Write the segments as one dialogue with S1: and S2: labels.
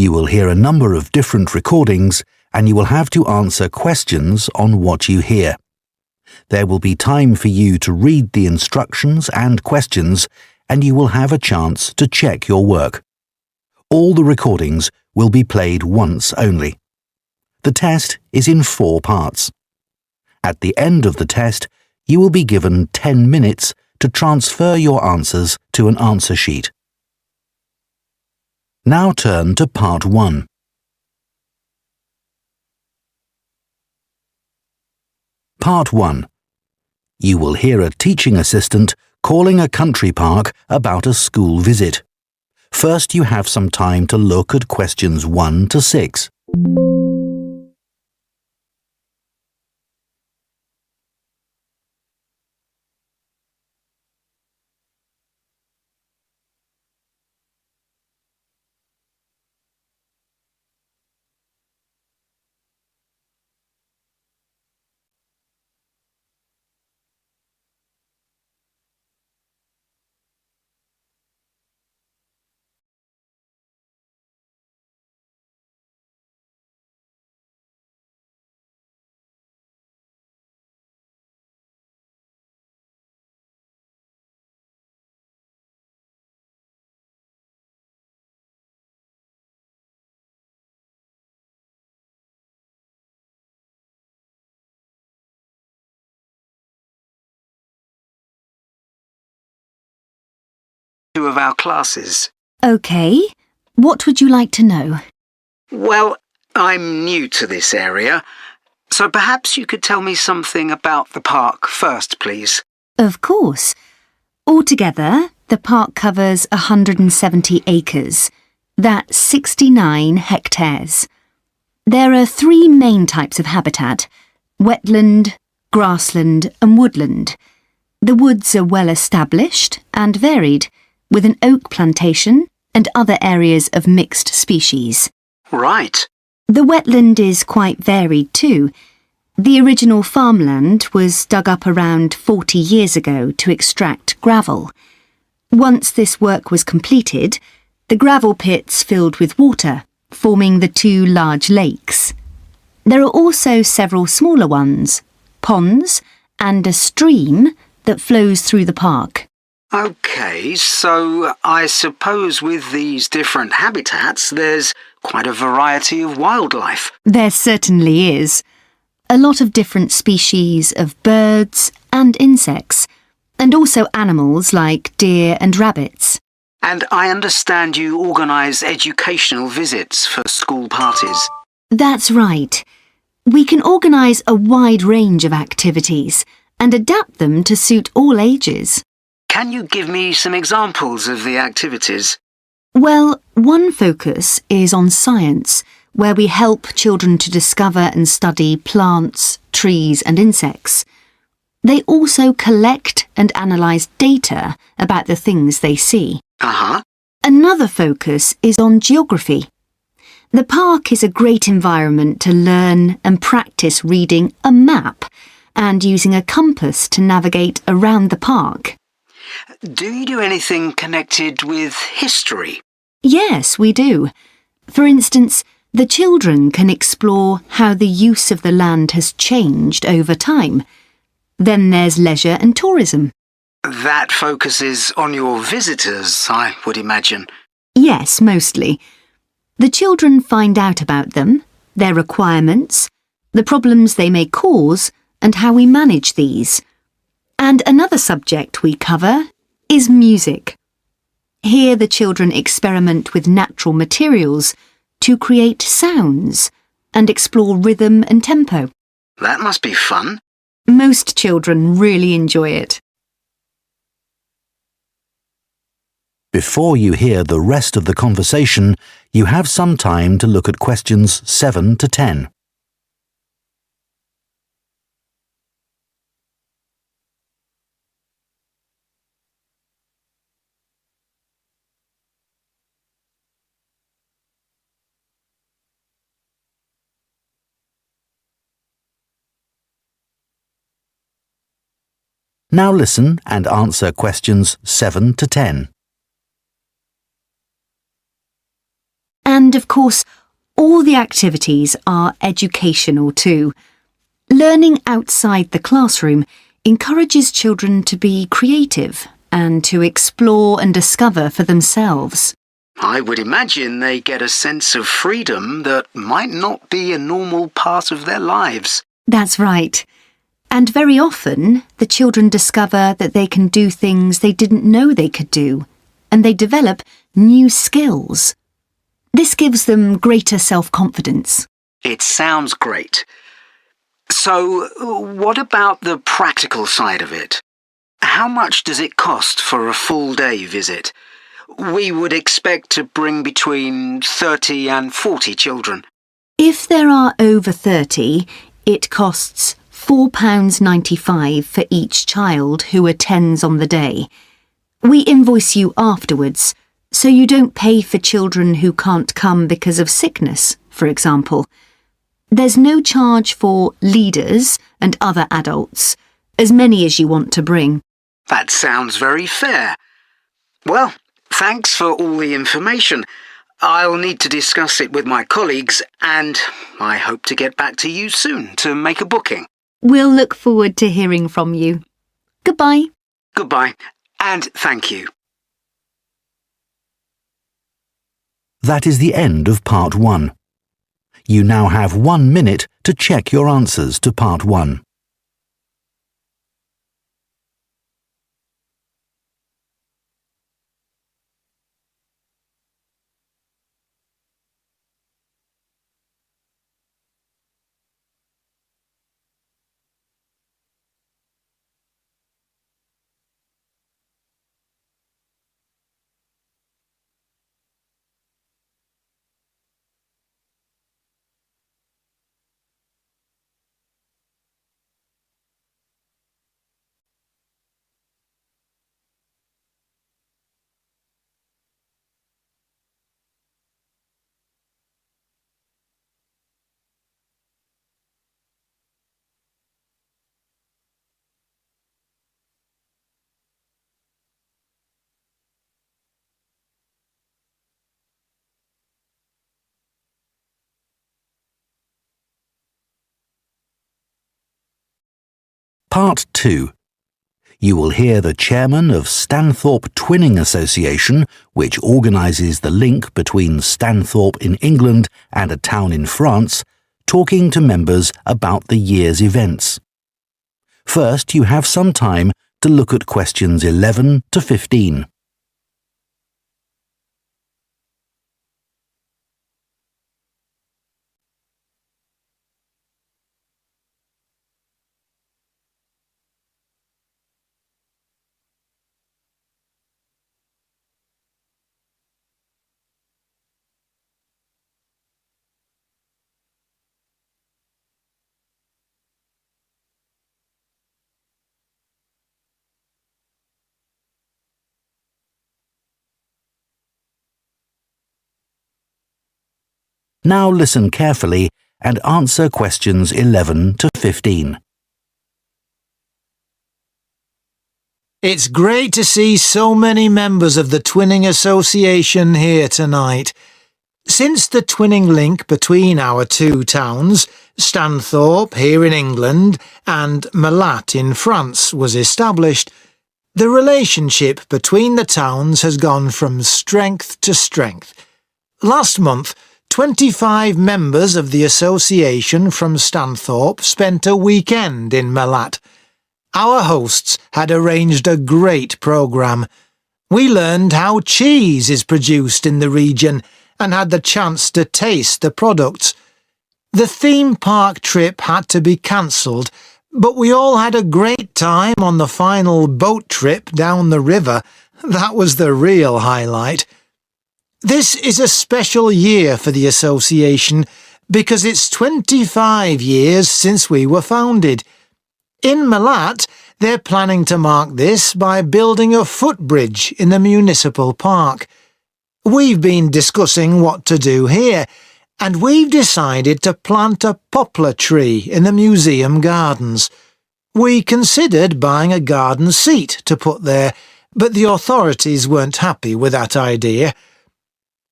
S1: You will hear a number of different recordings and you will have to answer questions on what you hear. There will be time for you to read the instructions and questions, and you will have a chance to check your work. All the recordings will be played once only. The test is in 4 parts. At the end of the test, you will be given 10 minutes to transfer your answers to an answer sheet. Now turn to Part 1. Part 1. You will hear a teaching assistant calling a country park about a school visit. First, you have some time to look at questions 1 to 6.
S2: Two of our classes.
S3: OK. What would you like to know?
S2: Well, I'm new to this area, so perhaps you could tell me something about the park first, please.
S3: Of course. Altogether, the park covers 170 acres. That's 69 hectares. There are 3 main types of habitat: wetland, grassland and woodland. The woods are well established and varied, with an oak plantation and other areas of mixed species.
S2: Right.
S3: The wetland is quite varied too. The original farmland was dug up around 40 years ago to extract gravel. Once this work was completed, the gravel pits filled with water, forming the 2 large lakes. There are also several smaller ones, ponds, and a stream that flows through the park.
S2: OK, so I suppose with these different habitats, there's quite a variety of wildlife.
S3: There certainly is. A lot of different species of birds and insects, and also animals like deer and rabbits.
S2: And I understand you organise educational visits for school parties.
S3: That's right. We can organise a wide range of activities and adapt them to suit all ages.
S2: Can you give me some examples of the activities?
S3: Well, one focus is on science, where we help children to discover and study plants, trees and insects. They also collect and analyse data about the things they see. Another focus is on geography. The park is a great environment to learn and practice reading a map and using a compass to navigate around the park.
S2: Do you do anything connected with history?
S3: Yes, we do. For instance, the children can explore how the use of the land has changed over time. Then there's leisure and tourism.
S2: That focuses on your visitors, I would imagine.
S3: Yes, mostly. The children find out about them, their requirements, the problems they may cause, and how we manage these. And another subject we cover is music. Here the children experiment with natural materials to create sounds and explore rhythm and tempo.
S2: That must be fun.
S3: Most children really enjoy it.
S1: Before you hear the rest of the conversation, you have some time to look at questions 7 to 10. Now listen and answer questions 7 to 10.
S3: And, of course, all the activities are educational too. Learning outside the classroom encourages children to be creative and to explore and discover for themselves.
S2: I would imagine they get a sense of freedom that might not be a normal part of their lives.
S3: That's right. And very often, the children discover that they can do things they didn't know they could do, and they develop new skills. This gives them greater self-confidence.
S2: It sounds great. So, what about the practical side of it? How much does it cost for a full-day visit? We would expect to bring between 30 and 40 children.
S3: If there are over 30, it costs £4.95 for each child who attends on the day. We invoice you afterwards, so you don't pay for children who can't come because of sickness, for example. There's no charge for leaders and other adults, as many as you want to bring.
S2: That sounds very fair. Well, thanks for all the information. I'll need to discuss it with my colleagues, and I hope to get back to you soon to make a booking.
S3: We'll look forward to hearing from you. Goodbye.
S2: Goodbye, and thank you.
S1: That is the end of Part 1. You now have 1 minute to check your answers to Part 1. Part 2. You will hear the chairman of Stanthorpe Twinning Association, which organises the link between Stanthorpe in England and a town in France, talking to members about the year's events. First, you have some time to look at questions 11 to 15. Now listen carefully and answer questions 11 to 15.
S4: It's great to see so many members of the Twinning Association here tonight. Since the twinning link between our two towns, Stanthorpe here in England and Malat in France, was established, the relationship between the towns has gone from strength to strength. Last month, 25 members of the association from Stanthorpe spent a weekend in Malat. Our hosts had arranged a great programme. We learned how cheese is produced in the region and had the chance to taste the products. The theme park trip had to be cancelled, but we all had a great time on the final boat trip down the river. That was the real highlight. This is a special year for the association because it's 25 years since we were founded. In Malat, they're planning to mark this by building a footbridge in the municipal park. We've been discussing what to do here, and we've decided to plant a poplar tree in the museum gardens. We considered buying a garden seat to put there, but the authorities weren't happy with that idea.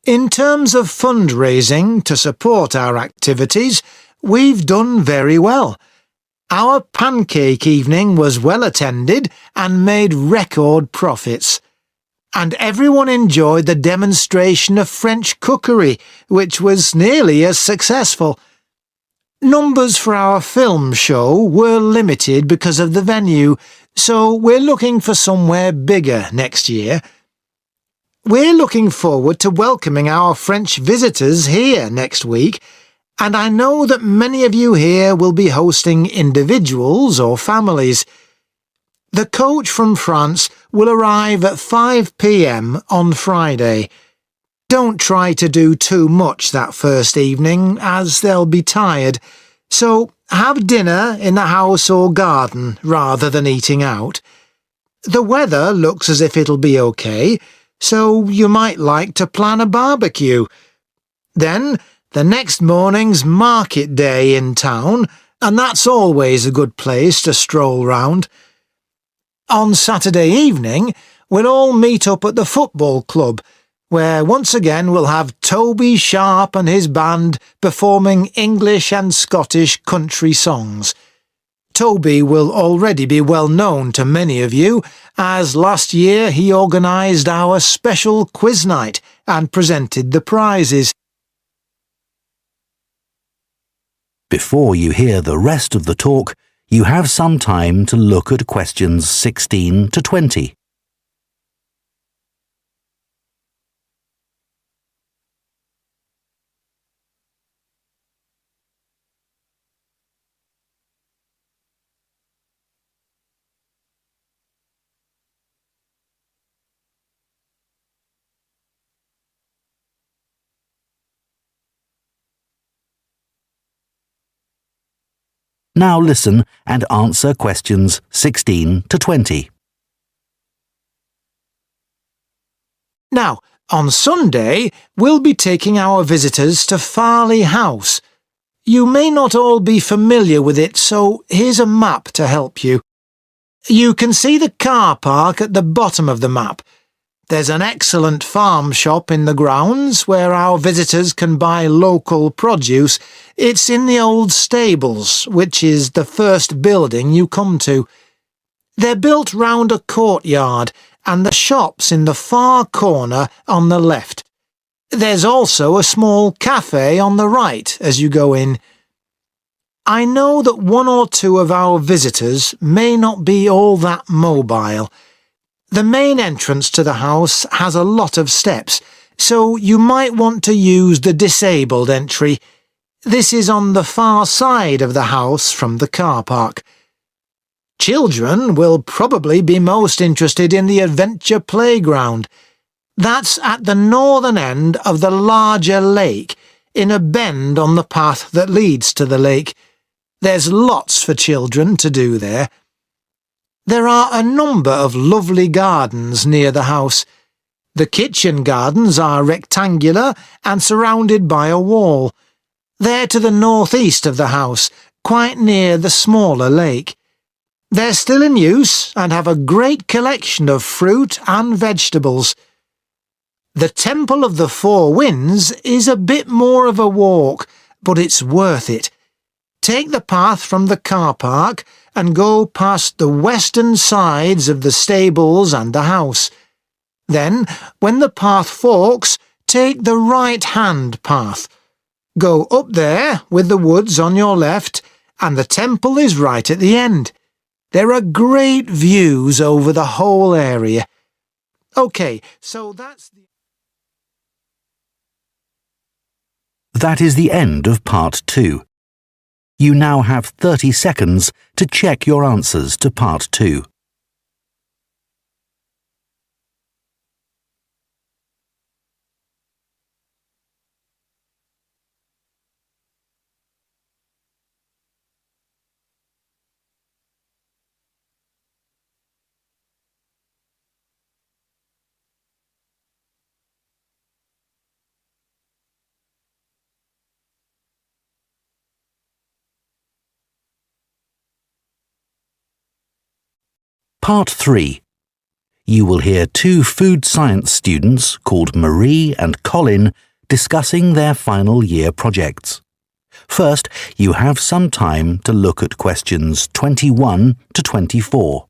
S4: In terms of fundraising to support our activities, we've done very well. Our pancake evening was well attended and made record profits. And everyone enjoyed the demonstration of French cookery, which was nearly as successful. Numbers for our film show were limited because of the venue, so we're looking for somewhere bigger next year. We're looking forward to welcoming our French visitors here next week, and I know that many of you here will be hosting individuals or families. The coach from France will arrive at 5 p.m. on Friday. Don't try to do too much that first evening, as they'll be tired, so have dinner in the house or garden rather than eating out. The weather looks as if it'll be okay, so you might like to plan a barbecue. Then the next morning's market day in town, and that's always a good place to stroll round. On Saturday evening, we'll all meet up at the football club, where once again we'll have Toby Sharp and his band performing English and Scottish country songs. Toby will already be well known to many of you, as last year he organised our special quiz night and presented the prizes.
S1: Before you hear the rest of the talk, you have some time to look at questions 16 to 20. Now listen and answer questions 16 to 20.
S4: Now, on Sunday, we'll be taking our visitors to Farley House. You may not all be familiar with it, so here's a map to help you. You can see the car park at the bottom of the map. There's an excellent farm shop in the grounds where our visitors can buy local produce. It's in the old stables, which is the first building you come to. They're built round a courtyard, and the shop's in the far corner on the left. There's also a small cafe on the right as you go in. I know that one or two of our visitors may not be all that mobile. The main entrance to the house has a lot of steps, so you might want to use the disabled entry. This is on the far side of the house from the car park. Children will probably be most interested in the adventure playground. That's at the northern end of the larger lake, in a bend on the path that leads to the lake. There's lots for children to do there. There are a number of lovely gardens near the house. The kitchen gardens are rectangular and surrounded by a wall. They're to the northeast of the house, quite near the smaller lake. They're still in use and have a great collection of fruit and vegetables. The Temple of the Four Winds is a bit more of a walk, but it's worth it. Take the path from the car park and go past the western sides of the stables and the house. Then, when the path forks, take the right-hand path. Go up there with the woods on your left, and the temple is right at the end. There are great views over the whole area. OK, so that's the...
S1: That is the end of part 2. You now have 30 seconds to check your answers to part 2. Part 3. you will hear two food science students called Marie and Colin discussing their final year projects. First, you have some time to look at questions 21 to 24.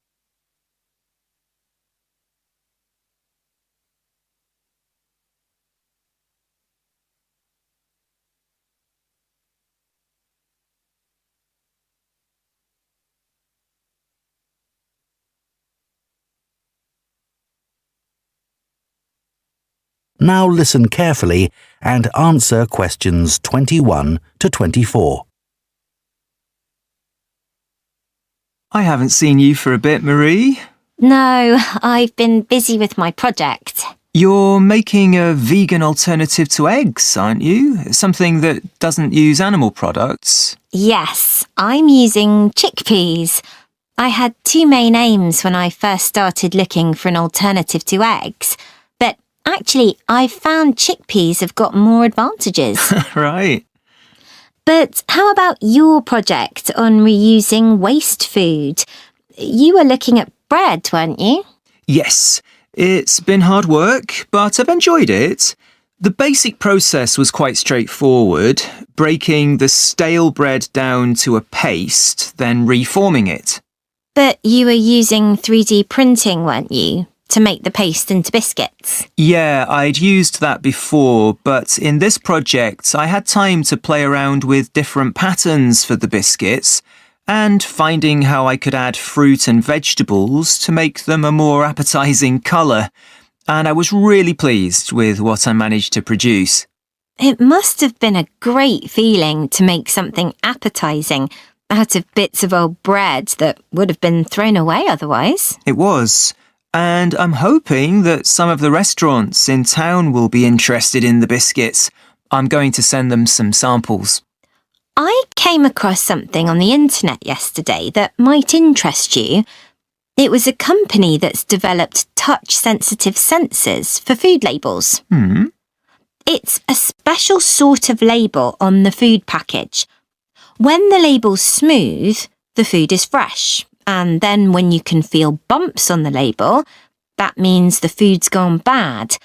S1: Now listen carefully and answer questions 21 to 24.
S5: I haven't seen you for a bit, Marie.
S6: No, I've been busy with my project.
S5: You're making a vegan alternative to eggs, aren't you? Something that doesn't use animal products.
S6: Yes, I'm using chickpeas. I had two main aims when I first started looking for an alternative to eggs. But actually, I've found chickpeas have got more advantages.
S5: Right.
S6: But how about your project on reusing waste food? You were looking at bread, weren't you?
S5: Yes, it's been hard work, but I've enjoyed it. The basic process was quite straightforward, breaking the stale bread down to a paste, then reforming it.
S6: But you were using 3D printing, weren't you, to make the paste into biscuits?
S5: Yeah, I'd used that before, but in this project I had time to play around with different patterns for the biscuits and finding how I could add fruit and vegetables to make them a more appetizing colour, and I was really pleased with what I managed to produce.
S6: It must have been a great feeling to make something appetizing out of bits of old bread that would have been thrown away otherwise.
S5: It was. And I'm hoping that some of the restaurants in town will be interested in the biscuits. I'm going to send them some samples.
S6: I came across something on the internet yesterday that might interest you. It was a company that's developed touch-sensitive sensors for food labels. It's a special sort of label on the food package. When the label's smooth, the food is fresh. And then when you can feel bumps on the label, that means the food's gone bad.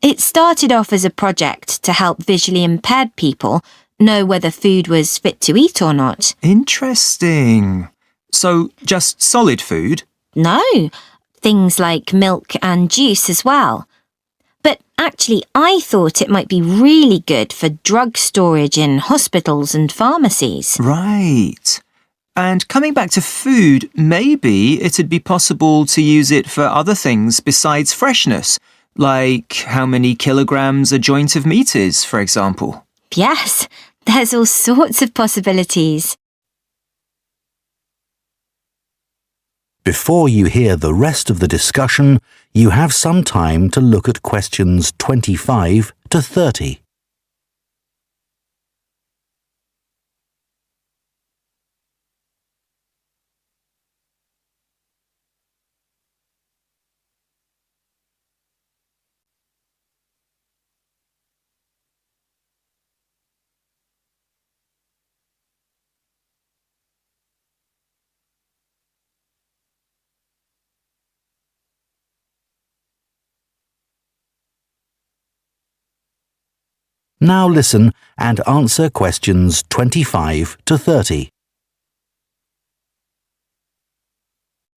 S6: It started off as a project to help visually impaired people know whether food was fit to eat or not.
S5: Interesting. So just solid food?
S6: No, things like milk and juice as well. But actually, I thought it might be really good for drug storage in hospitals and pharmacies.
S5: Right. And coming back to food, maybe it'd be possible to use it for other things besides freshness, like how many kilograms a joint of meat is, for example.
S6: Yes, there's all sorts of possibilities.
S1: Before you hear the rest of the discussion, you have some time to look at questions 25 to 30. Now listen and answer questions 25 to 30.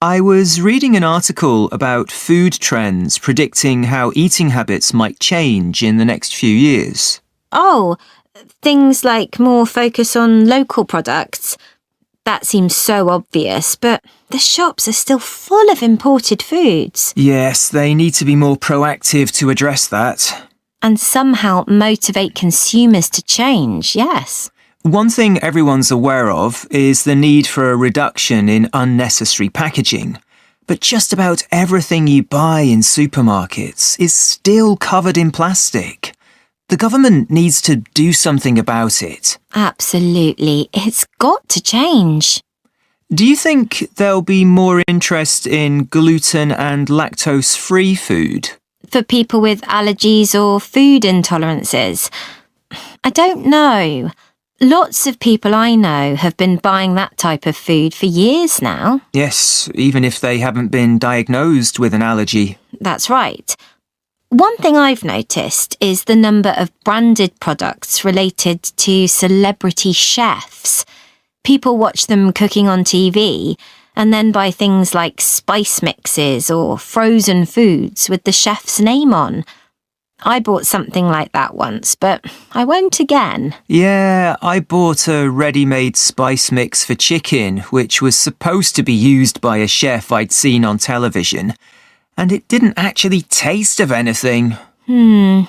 S5: I was reading an article about food trends predicting how eating habits might change in the next few years.
S6: Oh, things like more focus on local products. That seems so obvious, but the shops are still full of imported foods.
S5: Yes, they need to be more proactive to address that.
S6: And somehow motivate consumers to change, yes.
S5: One thing everyone's aware of is the need for a reduction in unnecessary packaging. But just about everything you buy in supermarkets is still covered in plastic. The government needs to do something about it.
S6: Absolutely. It's got to change.
S5: Do you think there'll be more interest in gluten and lactose-free food?
S6: For people with allergies or food intolerances? I don't know. Lots of people I know have been buying that type of food for years now.
S5: Yes, even if they haven't been diagnosed with an allergy.
S6: That's right. One thing I've noticed is the number of branded products related to celebrity chefs. People watch them cooking on TV and then buy things like spice mixes or frozen foods with the chef's name on. I bought something like that once, but I won't again.
S5: Yeah, I bought a ready-made spice mix for chicken, which was supposed to be used by a chef I'd seen on television, and it didn't actually taste of anything.
S6: Did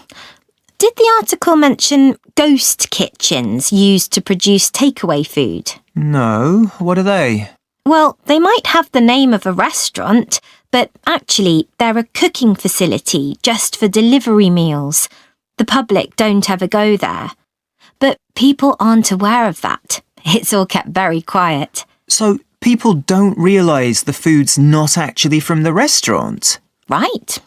S6: the article mention ghost kitchens used to produce takeaway food?
S5: No, what are they?
S6: Well, they might have the name of a restaurant, but actually they're a cooking facility just for delivery meals. The public don't ever go there. But people aren't aware of that. It's all kept very quiet.
S5: So people don't realise the food's not actually from the restaurant?
S6: Right.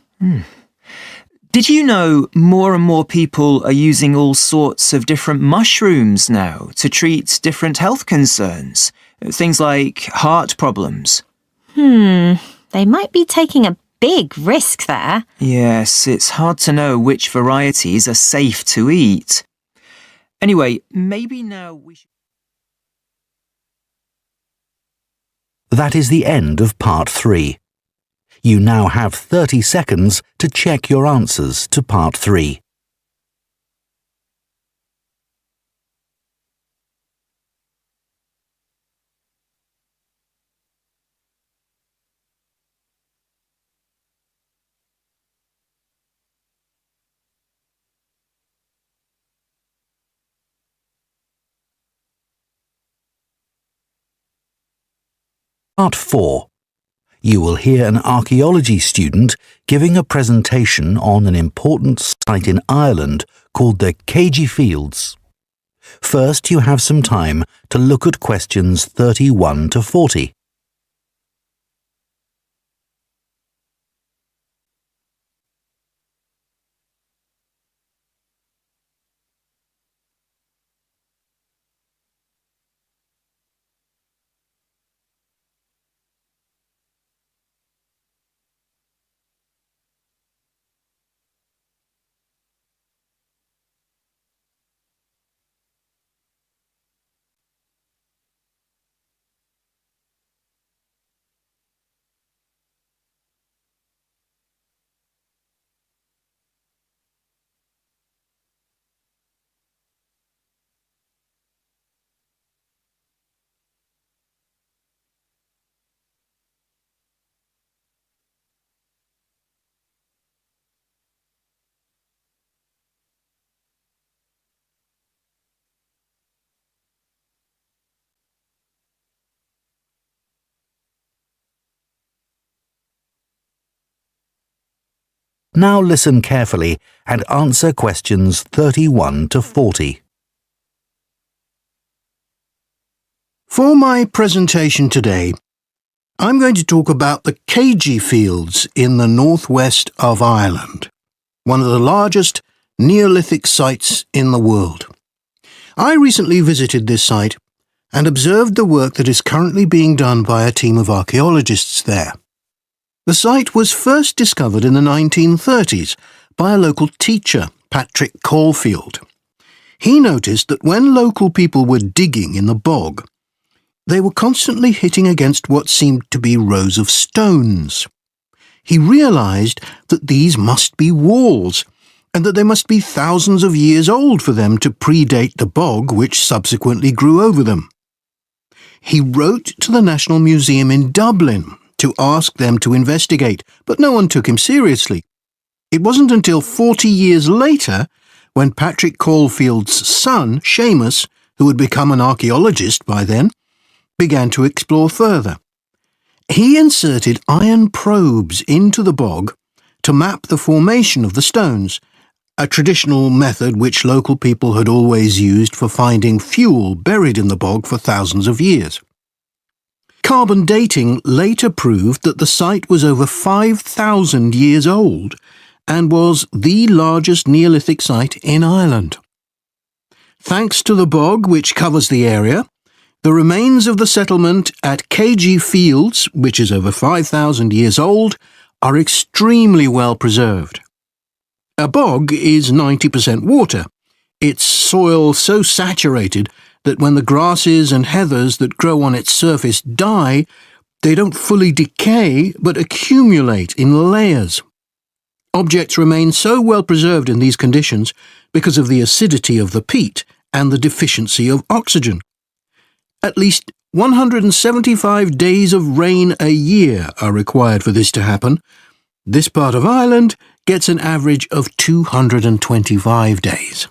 S5: Did you know more and more people are using all sorts of different mushrooms now to treat different health concerns? Things like heart problems.
S6: They might be taking a big risk there.
S5: Yes, it's hard to know which varieties are safe to eat. Anyway, maybe now we should...
S1: That is the end of part 3. You now have 30 seconds to check your answers to part 3. Part 4. You will hear an archaeology student giving a presentation on an important site in Ireland called the Cambridge Fields. First, you have some time to look at questions 31 to 40. Now listen carefully and answer questions 31 to 40.
S7: For my presentation today, I'm going to talk about the Cambridge Fields in the northwest of Ireland, one of the largest Neolithic sites in the world. I recently visited this site and observed the work that is currently being done by a team of archaeologists there. The site was first discovered in the 1930s by a local teacher, Patrick Caulfield. He noticed that when local people were digging in the bog, they were constantly hitting against what seemed to be rows of stones. He realised that these must be walls, and that they must be thousands of years old for them to predate the bog which subsequently grew over them. He wrote to the National Museum in Dublin to ask them to investigate, but no one took him seriously. It wasn't until 40 years later, when Patrick Caulfield's son, Seamus, who had become an archaeologist by then, began to explore further. He inserted iron probes into the bog to map the formation of the stones, a traditional method which local people had always used for finding fuel buried in the bog for thousands of years. Carbon dating later proved that the site was over 5,000 years old and was the largest Neolithic site in Ireland. Thanks to the bog which covers the area, the remains of the settlement at KG Fields, which is over 5,000 years old, are extremely well preserved. A bog is 90% water, its soil so saturated that when the grasses and heathers that grow on its surface die, they don't fully decay but accumulate in layers. Objects remain so well preserved in these conditions because of the acidity of the peat and the deficiency of oxygen. At least 175 days of rain a year are required for this to happen. This part of Ireland gets an average of 225 days.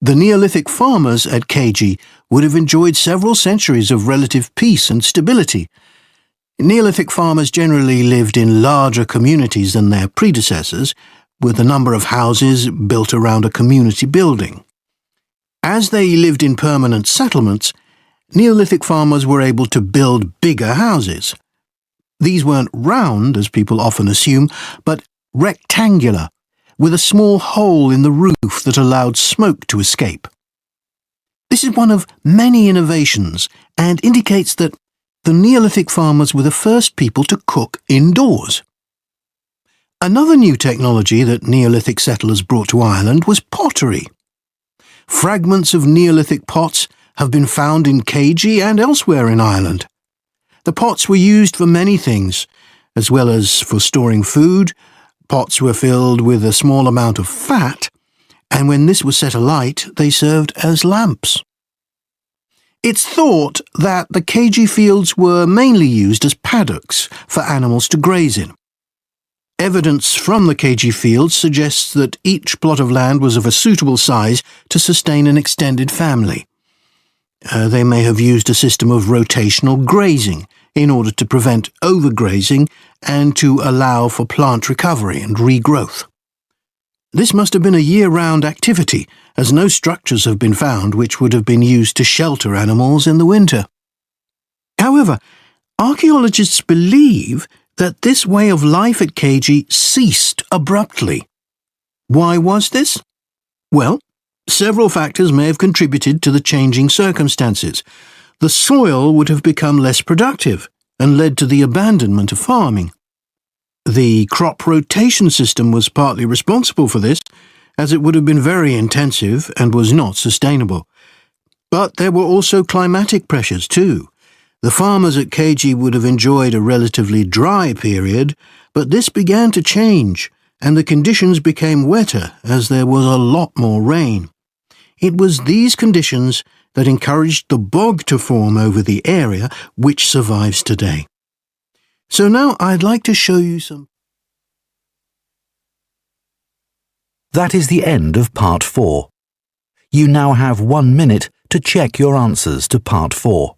S7: The Neolithic farmers at KG would have enjoyed several centuries of relative peace and stability. Neolithic farmers generally lived in larger communities than their predecessors, with a number of houses built around a community building. As they lived in permanent settlements, Neolithic farmers were able to build bigger houses. These weren't round, as people often assume, but rectangular, with a small hole in the roof that allowed smoke to escape. This is one of many innovations and indicates that the Neolithic farmers were the first people to cook indoors. Another new technology that Neolithic settlers brought to Ireland was pottery. Fragments of Neolithic pots have been found in KG and elsewhere in Ireland. The pots were used for many things, as well as for storing food. Pots were filled with a small amount of fat, and when this was set alight, they served as lamps. It's thought that the KG fields were mainly used as paddocks for animals to graze in. Evidence from the KG fields suggests that each plot of land was of a suitable size to sustain an extended family. They may have used a system of rotational grazing in order to prevent overgrazing and to allow for plant recovery and regrowth. This must have been a year-round activity, as no structures have been found which would have been used to shelter animals in the winter. However, archaeologists believe that this way of life at KG ceased abruptly. Why was this? Well, several factors may have contributed to the changing circumstances. The soil would have become less productive and led to the abandonment of farming. The crop rotation system was partly responsible for this, as it would have been very intensive and was not sustainable. But there were also climatic pressures too. The farmers at KG would have enjoyed a relatively dry period, but this began to change, and the conditions became wetter as there was a lot more rain. It was these conditions that encouraged the bog to form over the area, which survives today. So now I'd like to show you some.
S1: That is the end of Part 4. You now have 1 minute to check your answers to Part 4.